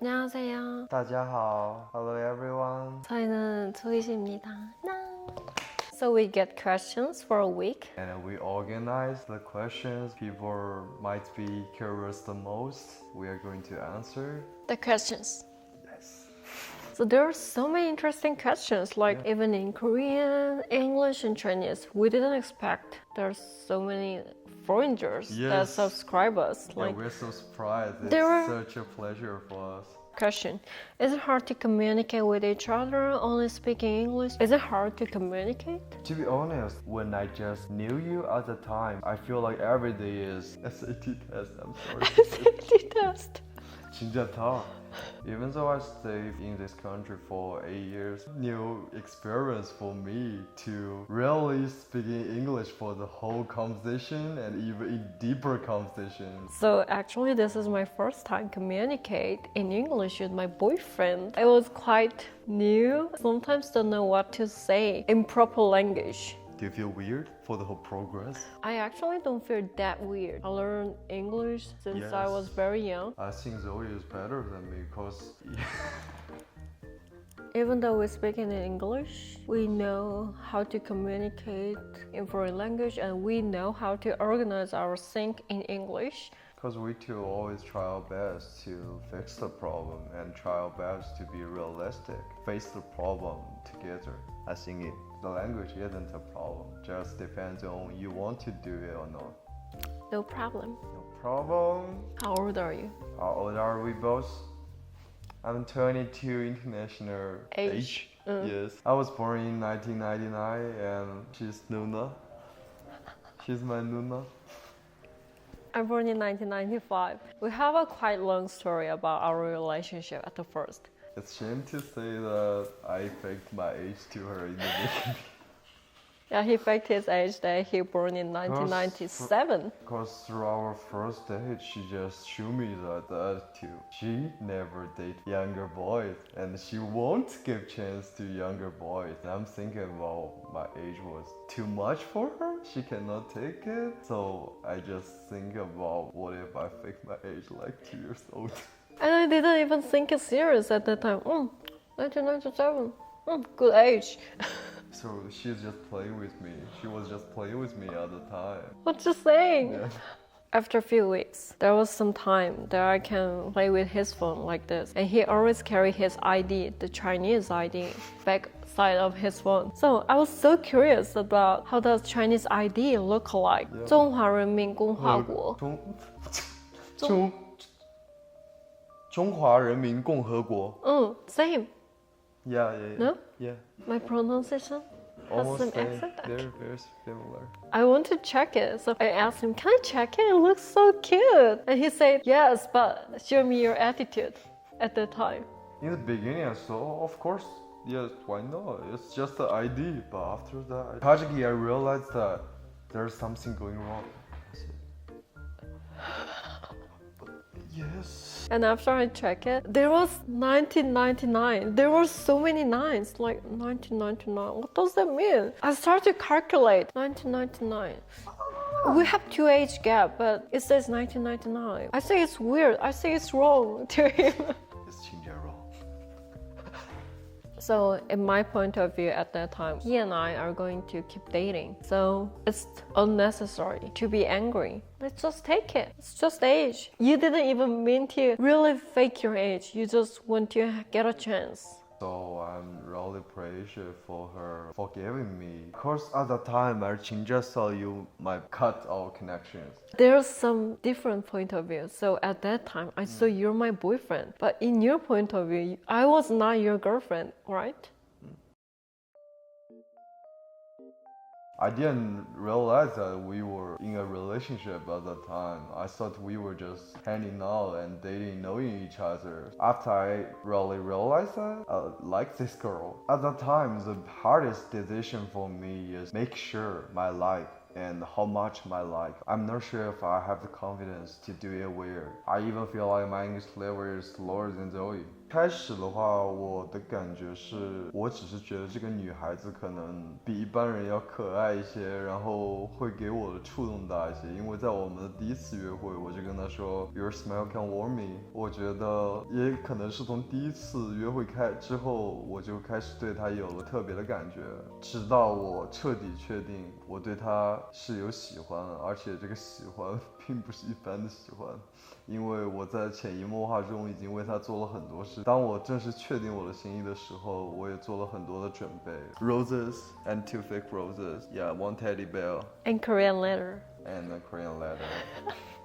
안녕하세요. 大家好. Hello everyone. 저희는 조이시입니다. So we get questions for a week. And we organize the questions people might be curious the most. We are going to answer. The questions. Yes. So there are so many interesting questions, like even in Korean, English, and Chinese. We didn't expect there's so many foreigners that Yes. subscribe us. Yeah, we're so surprised. It's there are- such a pleasure for us. Question: is it hard to communicate with each other only speaking English? Is it hard to communicate? To be honest, when I just knew you at the time, I feel like every day is SAT test. I'm sorry. SAT test. 진짜 tough. Even though I stayed in this country for 8 years, new experience for me to really speaking English for the whole conversation and even in deeper conversations. So actually this is my first time communicate in English with my boyfriend. It was quite new. Sometimes don't know what to say in proper language. Do you feel weird for the whole progress? I actually don't feel that weird. I learned English since I Yes. was very young. I think Zoe is better than me because Even though we're speaking in English, we know how to communicate in foreign language and we know how to organize our think in English. we two always try our best to fix the problem and try our best to be realistic, face the problem together. I think the language isn't a problem, just depends on you want to do it or not. No problem. No problem. How old are you? How old are we both? I'm 22 international age. Yes. I was born in 1999 and she's Nuna. She's my Nuna. I'm born in 1995. We have a quite long story about our relationship at the first. It's shame to say that I faked my age to her in the beginning. Yeah, he faked his age that he born in 1997. Because through our first date, she just showed me that attitude. She never date younger boys and she won't give chance to younger boys. And I'm thinking about my age was too much for her. She cannot take it. So I just think about what if I fake my age like 2 years old. And I didn't even think it serious at that time. 1997. Good age. So she's just playing with me. She was just playing with me at the time. What you saying? Yeah. After a few weeks, there was some time that I can play with his phone like this. And he always carry his ID, the Chinese ID, back side of his phone. So I was so curious about how does Chinese ID look like. 中华人民共和国. 中华人民共和国. Same. Yeah. No? Yeah. My pronunciation has Almost some same. accent. They're very similar. I want to check it. So I asked him, can I check it? It looks so cute. And he said, yes, but show me your attitude at that time. In the beginning, I saw, of course, yes, why not? It's just the ID. But after that, tragically, I realized that there's something going wrong. Yes. And after I check it, there was 1999. There were so many nines, like 1999. What does that mean? I started to calculate 1999. We have 2 age gap, but it says 1999. I say it's weird. I say it's wrong to him. It's 진짜 wrong. So in my point of view at that time, he and I are going to keep dating. So it's unnecessary to be angry. Let's just take it. It's just age. You didn't even mean to really fake your age. You just want to get a chance. So I'm really appreciative for her forgiving me. Because at the time, I just saw you might cut our connections. There's some different point of view. So at that time, I saw you're my boyfriend. But in your point of view, I was not your girlfriend, right? I didn't realize that we were in a relationship at the time. I thought we were just hanging out and dating, knowing each other. After I really realized that I like this girl. At the time, the hardest decision for me is make sure my like and how much my like. I'm not sure if I have the confidence to do it weird. I even feel like my English level is lower than Zoe. 开始的话，我的感觉是，我只是觉得这个女孩子可能比一般人要可爱一些，然后会给我的触动大一些。因为在我们的第一次约会，我就跟她说 ，Your smile can warm me。我觉得也可能是从第一次约会之后，我就开始对她有了特别的感觉，直到我彻底确定我对她是有喜欢，而且这个喜欢并不是一般的喜欢。因为我在潜移默化中已经为他做了很多事。当我正式确定我的心意的时候，我也做了很多的准备。Roses and 2 fake roses, yeah, 1 teddy bear And Korean letter. and a Korean letter.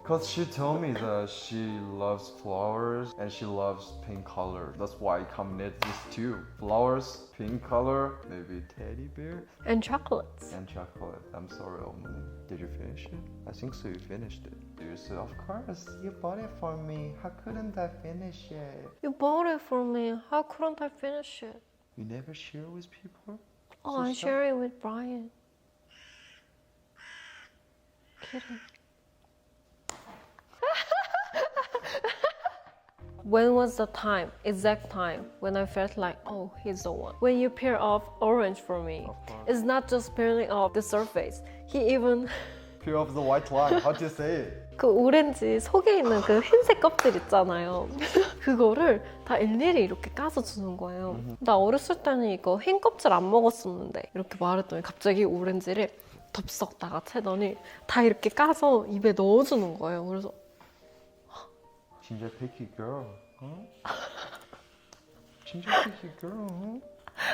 Cause she told me that she loves flowers and she loves pink color. That's why I combined these two. Flowers, pink color, maybe teddy bear. And chocolates. And chocolate. I'm sorry, Omni. Did you finish it? I think so, you finished it. You said, of course, you bought it for me. How couldn't I finish it? You bought it for me. How couldn't I finish it? You never share with people? Oh, I share it with Brian. Kidding. When was the time, exact time, when I felt like, oh, he's the one? When you peel off orange for me. It's not just peeling off the surface. He even... Peel off the white line. How do you say it? 그 오렌지 속에 있는 그 흰색 껍질 있잖아요. 그거를 다 일일이 이렇게 까서 주는 거예요. 나 어렸을 때는 이거 흰 껍질 안 먹었었는데 이렇게 말했더니 갑자기 오렌지를 덥석 나가채더니 다 이렇게 까서 입에 넣어주는 거예요. 그래서 진짜 picky girl, huh? 진짜 picky girl, huh?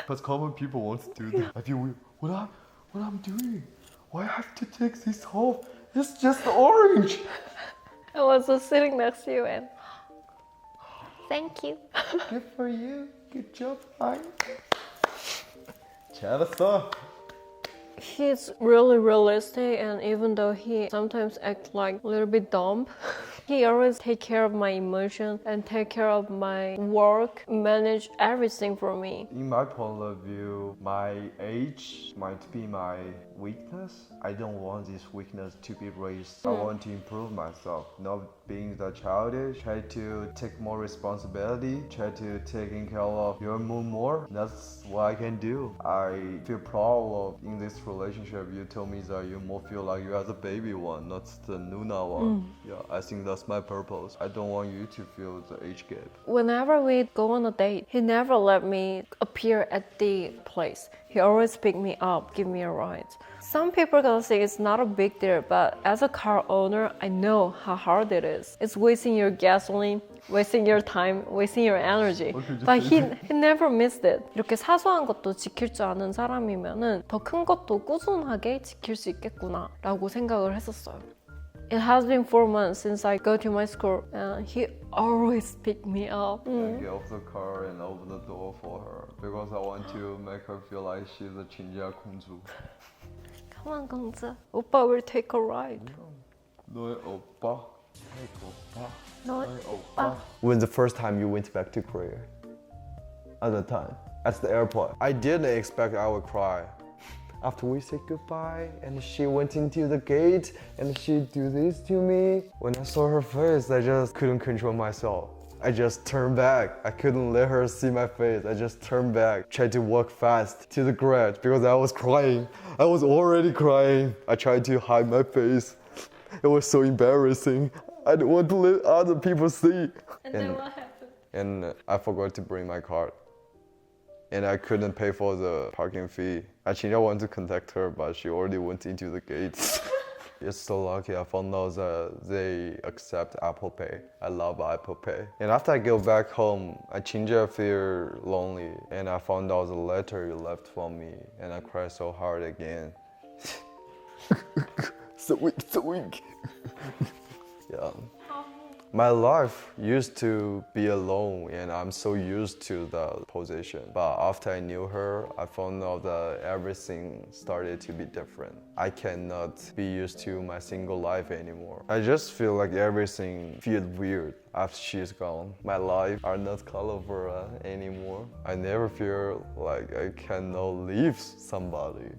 Because common people want to do that. I feel weird. What I'm doing? Why I have to take this off? It's just orange. I was just sitting next to you and thank you. Good for you. Good job, Ryan. 잘했어. He's really realistic, and even though he sometimes acts like a little bit dumb, he always take care of my emotion and take care of my work, manage everything for me. In my point of view, my age might be my weakness. I don't want this weakness to be raised. I want to improve myself, not being the childish. Try to take more responsibility. Try to taking care of your mood more. That's what I can do. I feel proud of in this relationship. You told me that you more feel like you are the baby one, not the Nuna one. Yeah, I think that's my purpose. I don't want you to feel the age gap. Whenever we go on a date, he never let me appear at the place. He always pick me up, give me a ride. Some people gonna say it's not a big deal, but as a car owner, I know how hard it is. It's wasting your gasoline, wasting your time, wasting your energy. But he never missed it. 이렇게 사소한 것도 지킬 줄 아는 사람이면은 더 큰 것도 꾸준하게 지킬 수 있겠구나라고 생각을 했었어요. It has been 4 months since I go to my school, and he always pick me up. And get off the car and open the door for her because I want to make her feel like she's a 진짜 공주. Come on, 공주. 오빠 will take a ride. 너의 오빠, 너의 오빠. When the first time you went back to Korea? At the time, at the airport. I didn't expect I would cry. After we said goodbye and she went into the gate and she do this to me. When I saw her face, I just couldn't control myself. I just turned back. I couldn't let her see my face. I just turned back, tried to walk fast to the garage because I was crying. I was already crying. I tried to hide my face. It was so embarrassing. I didn't want to let other people see. And then what happened? And I forgot to bring my card. And I couldn't pay for the parking fee. Actually, I wanted to contact her, but she already went into the gates. It's so lucky I found out that they accept Apple Pay. I love Apple Pay. And after I go back home, I feel lonely. And I found out the letter you left for me. And I cried so hard again. So weak. Yeah. My life used to be alone and I'm so used to the position. But after I knew her, I found out that everything started to be different. I cannot be used to my single life anymore. I just feel like everything feels weird after she's gone. My life are not colorful anymore. I never feel like I cannot leave somebody.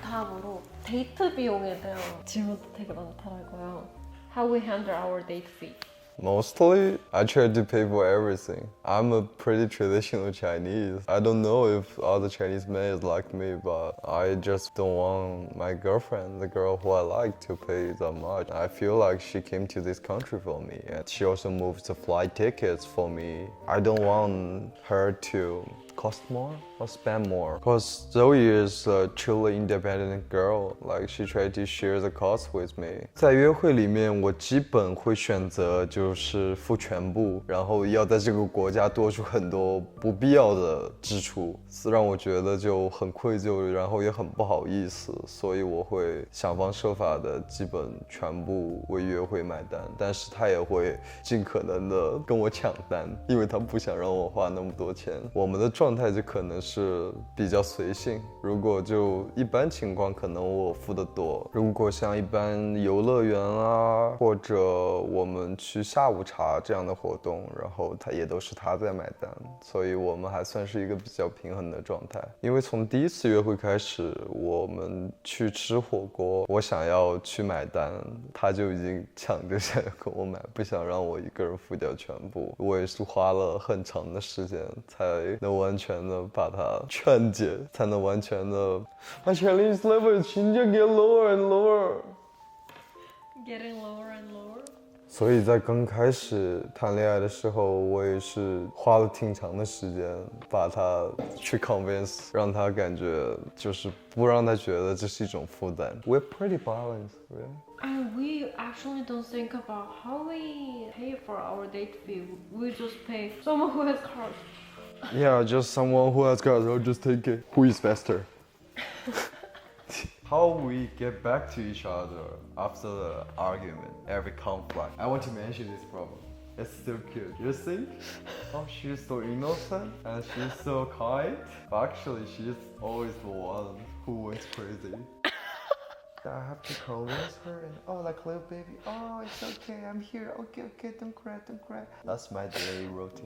다음으로 데이트 비용에 대한 질문도 되게 많더라고요. How we handle our date fee. Mostly, I try to pay for everything. I'm a pretty traditional Chinese. I don't know if other Chinese men is like me, but I just don't want my girlfriend, the girl who I like, to pay that much. I feel like she came to this country for me, and she also moved the flight tickets for me. I don't want her to cost more or spend more, because Zoe is a truly independent girl. Like she tried to share the cost with me. 在约会里面，我基本会选择就是付全部，然后要在这个国家多出很多不必要的支出，让我觉得就很愧疚，然后也很不好意思，所以我会想方设法的基本全部为约会买单，但是他也会尽可能的跟我抢单，因为他不想让我花那么多钱。我们的状态就可能是比较随性，如果就一般情况可能我付的多，如果像一般游乐园啊，或者我们去下午茶这样的活动，然后也都是他在买单，所以我们还算是一个比较平衡的状态。因为从第一次约会开始，我们去吃火锅，我想要去买单，他就已经抢着想要跟我买，不想让我一个人付掉全部。我也是花了很长的时间才能完全的把他劝解，才能完全的。My Chinese level is get lower and lower. Getting lower and lower. 所以在刚开始谈恋爱的时候，我也是花了挺长的时间把他去 convince， 让他感觉就是不让他觉得这是一种负担。We're pretty balanced, really. And we actually don't think about how we pay for our date fee. We just pay someone who has cars. Yeah, just someone who has cars, I'll just take it. Who is faster? How we get back to each other after the argument, every conflict. I want to mention this problem. It's so cute. You think? Oh, she's so innocent and she's so kind. But actually, she's always the one who went crazy. I have to convince her and like little baby, it's okay, I'm here, okay, don't cry. That's my daily routine.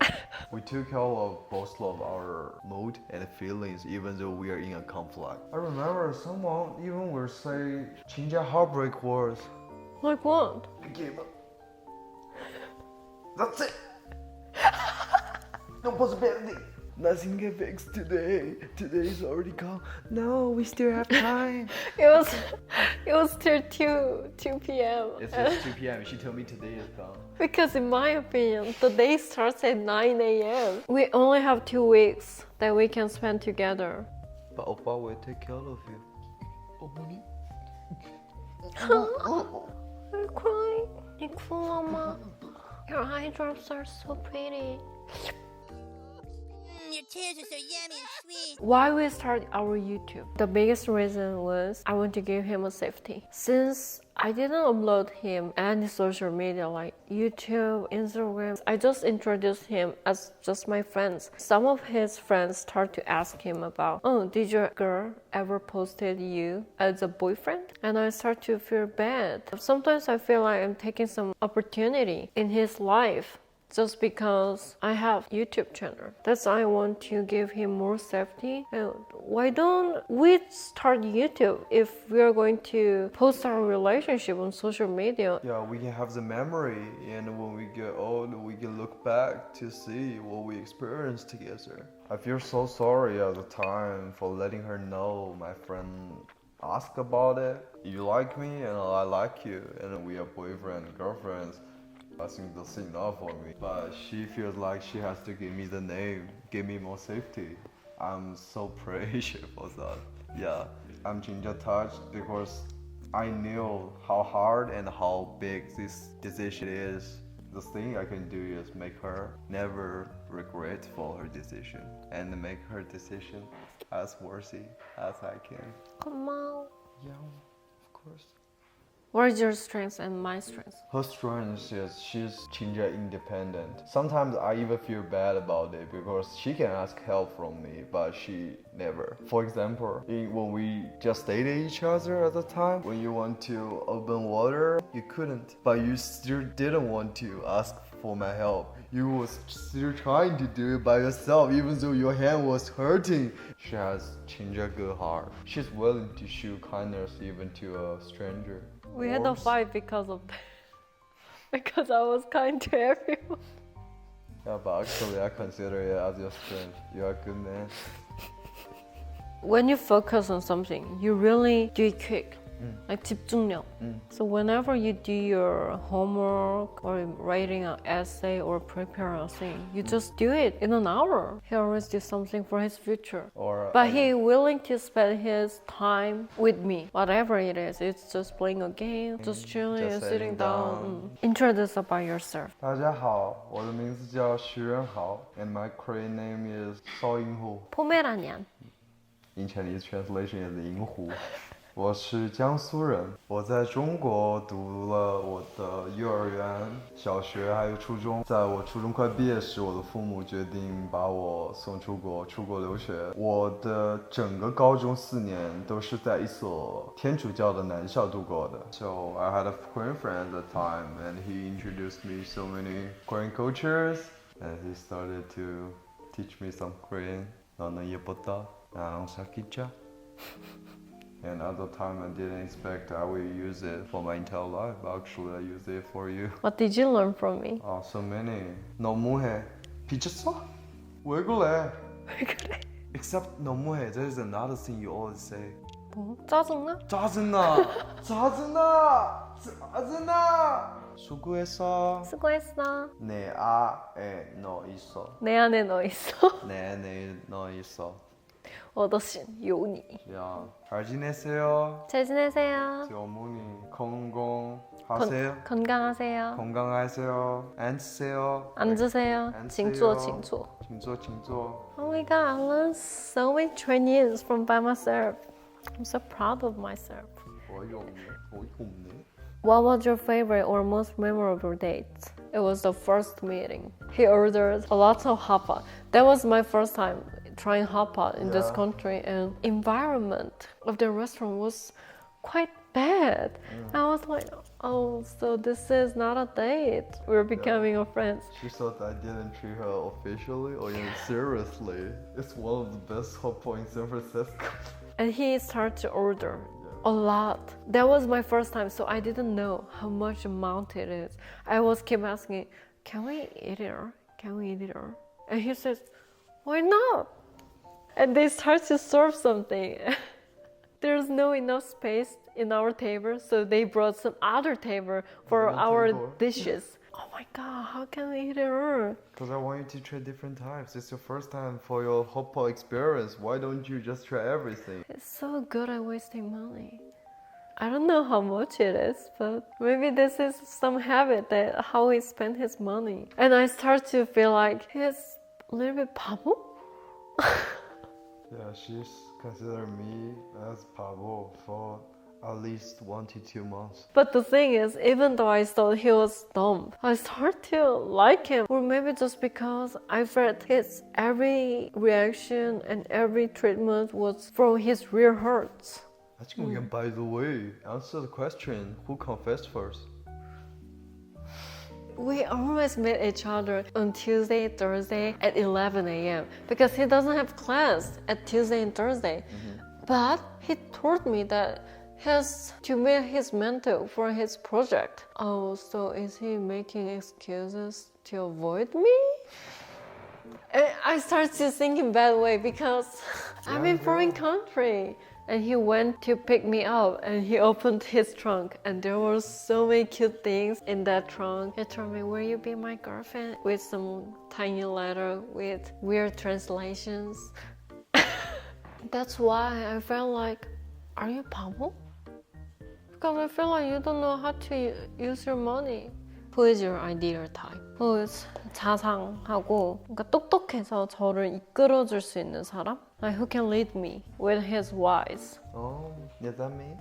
We took care of both of our mood and feelings even though we are in a conflict. I remember someone even will say change heartbreak words. Like what? I gave up. That's it. No possibility. Nothing can fix today. Today is already gone. No, we still have time. It was till 2 p.m. It's just 2 p.m. She told me today is gone. Because in my opinion, the day starts at 9 a.m. We only have 2 weeks that we can spend together. But Oppa will take care of you. Oh, honey. I'm crying. You cool, Mama. Your eye drops are so pretty. Your tears are so yummy and sweet. Why we started our YouTube? The biggest reason was I want to give him a safety. Since I didn't upload him any social media like YouTube, Instagram, I just introduced him as just my friends. Some of his friends start to ask him about, did your girl ever posted you as a boyfriend? And I start to feel bad. Sometimes I feel like I'm taking some opportunity in his life. Just because I have YouTube channel. That's why I want to give him more safety. And why don't we start YouTube if we are going to post our relationship on social media? Yeah, we can have the memory, and when we get old, we can look back to see what we experienced together. I feel so sorry at the time for letting her know my friend asked about it. You like me and I like you, and we are boyfriend and girlfriends. I think that's enough for me. But she feels like she has to give me the name, give me more safety. I'm so precious for that. Yeah, I'm ginger touched because I knew how hard and how big this decision is. The thing I can do is make her never regret for her decision and make her decision as worthy as I can. Come on. Yeah, of course. What is your strengths and my strengths? Her strength is she's ginger independent. Sometimes I even feel bad about it because she can ask help from me, but she never. For example, when we just dated each other at the time, when you want to open water, you couldn't, but you still didn't want to ask for my help. You was still trying to do it by yourself even though your hand was hurting. She has ginger good heart. She's willing to show kindness even to a stranger. We had a fight because of that. because I was kind to everyone. Yeah, but actually I consider it as your strength. You are good man. When you focus on something, you really do it quick. Like 집중력. So whenever you do your homework or writing an essay or prepare a thing, you just do it in an hour. He always do something for his future. But he willing to spend his time with me, whatever it is. It's just playing a game, just chilling just and sitting sitting down. Introduce about yourself. 大家好，我的名字叫徐仁豪 and my Korean name is 邵银虎 포메라니안. In Chinese translation is 银虎。我是江苏人，我在中国读了我的幼儿园、小学还有初中。在我初中快毕业时，我的父母决定把我送出国留学。我的整个高中4年都是在一所天主教的男校度过的。So I had a Korean friend at the time, and he introduced me so many Korean cultures, and he started to teach me some Korean. 너는 예뻤다, 나랑 사귀자. And at the time I didn't expect I would use it for my entire life. Actually, I used it for you. What did you learn from me? Oh, so many. 너무해. 미쳤어? 왜 그래? 왜 그래? Except 너무해. There's another thing you always say. 뭐? 짜증나? 짜증나. 짜증나. 짜증나. 수고했어. 수고했어. 내 안에 너 있어. 내 안에 너 있어. 내 안에 너 있어. 어더신 요니. 야, 잘 지내세요. 잘 지내세요. 우리 어머니 건강하세요. 건강하세요. 건강하세요. 앉으세요. 앉으세요. 앉으세요. 请坐请坐. 징조. Oh my god, I learned so many Chinese from by myself. I'm so proud of myself. 어이없네. What was your favorite or most memorable date? It was the first meeting. He ordered a lot of hot pot. That was my first time trying hot pot in this country, and environment of the restaurant was quite bad. I was like, oh, so this is not a date. We're becoming friends. She thought I didn't treat her officially or even seriously. It's one of the best hot pot in San Francisco. And he started to order a lot. That was my first time, so I didn't know how much amount it is. I was keep asking, can we eat it? Can we eat it? And he says, why not? And they start to serve something. There's no enough space in our table, so they brought some other table for our dishes. Oh my god, how can we eat it? Because I want you to try different types. It's your first time for your hot pot experience. Why don't you just try everything? It's so good at wasting money. I don't know how much it is, but maybe this is some habit that how he spent his money. And I start to feel like he's a little bit 바보? Yeah, she's considered me as 바보 for at least 1 to 2 months. But the thing is, even though I thought he was dumb, I started to like him. Or maybe just because I felt his every reaction and every treatment was from his real hurts. And by the way, answer the question, who confessed first? We always meet each other on Tuesday, Thursday at 11 a.m. because he doesn't have class at Tuesday and Thursday. But he told me that he has to meet his mentor for his project. Oh, so is he making excuses to avoid me? And I started to think in bad way because I'm in foreign country. And he went to pick me up and he opened his trunk and there were so many cute things in that trunk. He told me, will you be my girlfriend? With some tiny letter with weird translations. That's why I felt like, are you 바보? Because I feel like you don't know how to use your money. Who is your ideal type? Who is 자상하고 그러니까 똑똑해서 저를 이끌어줄 수 있는 사람? Like who can lead me with his wise. Oh, is that me?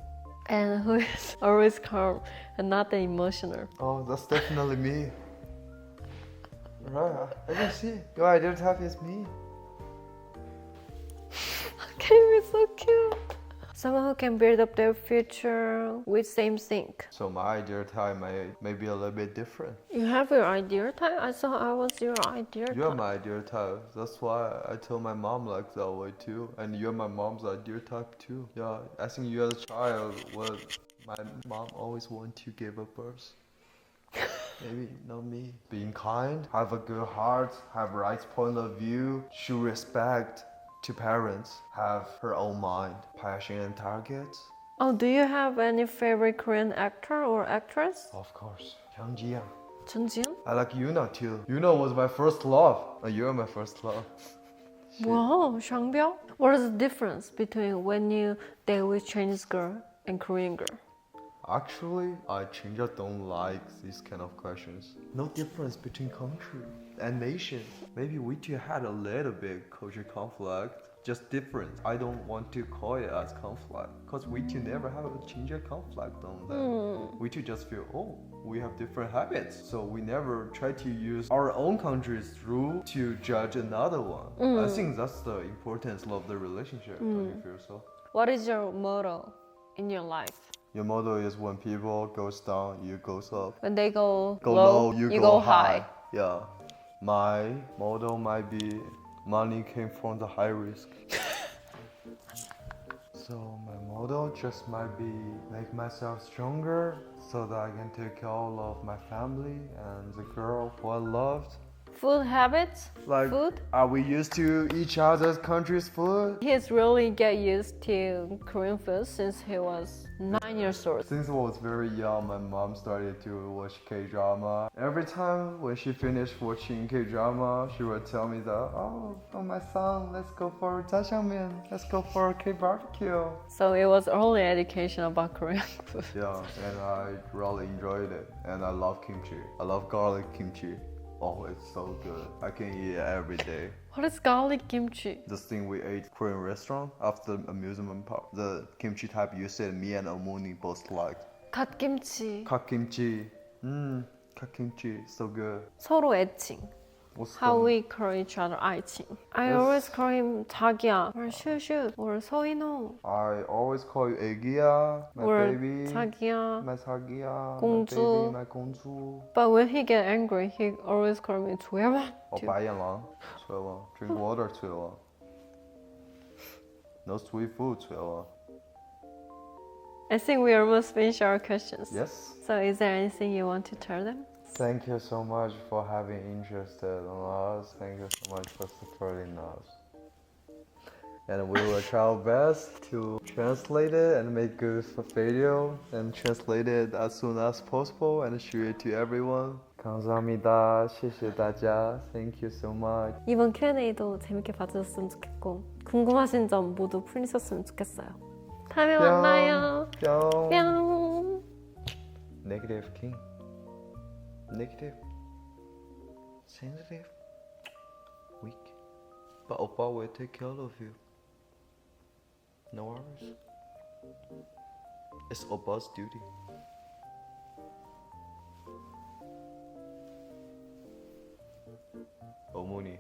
And who is always calm and not that emotional. Oh, that's definitely me. Right, I can see. Your ideal type is me. Okay, we're so cute. Someone who can build up their future with same thing. So my ideal type may be a little bit different. You have your ideal type? I thought I was your ideal type. You're my ideal type. That's why I told my mom like that way too. And you're my mom's ideal type too. Yeah, I think you as a child, what my mom always wanted to give a birth. Maybe not me. Being kind, have a good heart, have right point of view, show respect to parents, have her own mind, passion and targets. Oh, do you have any favorite Korean actor or actress? Of course, Hyung Ji-young. Jung Ji-yoon? I like Yuna too. Yuna was my first love. You are my first love. Wow, Shangbyo? What is the difference between when you date with Chinese girl and Korean girl? Actually, I don't like these kind of questions. No difference between country and nation. Maybe we two had a little bit culture conflict. Just different. I don't want to call it as conflict because we two never have a ginger conflict on that. We two just feel, oh, we have different habits. So we never try to use our own country's rule to judge another one. I think that's the importance of the relationship. Don't you feel so? What is your motto in your life? Your motto is when people goes down, you goes up. When they go Low, you go high. Yeah. My motto might be money came from the high risk. So my motto just might be make myself stronger so that I can take care of my family and the girl who I loved. Food habits? Like, Food? are we used to each other's country's food? He's really get used to Korean food since he was 9 years old. Since I was very young, my mom started to watch K-drama. Every time when she finished watching K-drama, she would tell me that, oh my son, let's go for jjajangmyeon, let's go for a K-barbecue. So it was early education about Korean food. Yeah, and I really enjoyed it. And I love kimchi. I love garlic kimchi. Oh, it's so good. I can eat it every day. What is garlic kimchi? This thing we ate Korean restaurant after the amusement park. The kimchi type you said me and Omoni both liked. 갓김치. Kakimchi. Kakimchi. So good. 서로 애칭. What's How the- we call each other愛칭. I Yes. always call him 자기야 or 슈슈 or 서인호 I always call you 애기야, my or baby, 자기야. my 자기야, 공주. my baby, my 공주. But when he get angry, he always call me 조야만.白眼狼, 최원. Drink water, 최원. No sweet food, 최원. I think we almost finished our questions. Yes. So is there anything you want to tell them? Thank you so much for having interest in us. Thank you so much for supporting us. And we will try our best to translate it and make good video and translate it as soon as possible and share it to everyone. 감사합니다. 谢谢大家. Thank you so much. 이번 Q&A도 재밌게 봐주셨으면 좋겠고 궁금하신 점 모두 풀리셨으면 좋겠어요. 다음에 만나요. 뿅. 뿅. Negative king. Negative. Sensitive. Weak. But Oppa will take care of you. No worries. It's Oppa's duty. 어머니